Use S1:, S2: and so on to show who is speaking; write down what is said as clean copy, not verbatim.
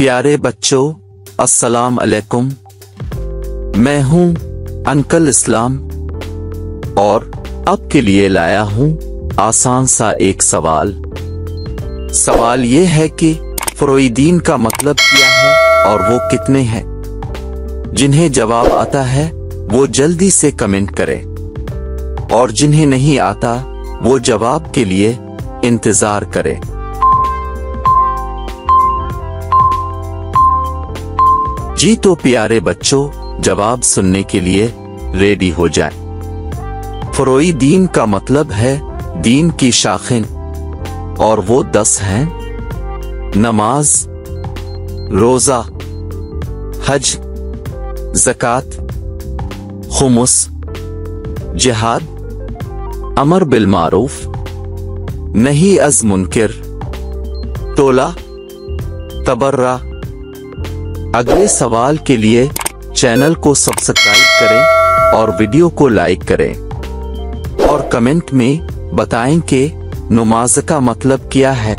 S1: प्यारे बच्चों, अस्सलाम अलैकुम। मैं हूं अंकल इस्लाम और अब के लिए लाया हूं आसान सा एक सवाल। सवाल ये है कि फ्रोइदीन का मतलब क्या है और वो कितने हैं। जिन्हें जवाब आता है वो जल्दी से कमेंट करें और जिन्हें नहीं आता वो जवाब के लिए इंतजार करें। जी तो प्यारे बच्चों, जवाब सुनने के लिए रेडी हो जाएं। फ्रोइदीन का मतलब है दीन की शाखें और वो 10 हैं। नमाज, रोजा, हज, ज़कात, खुमुस, जिहाद, अमर बिल मारूफ, नही अज मुनकिर, तोला, तबर्रा। अगले सवाल के लिए चैनल को सब्सक्राइब करें और वीडियो को लाइक करें और कमेंट में बताएं कि नमाज का मतलब क्या है।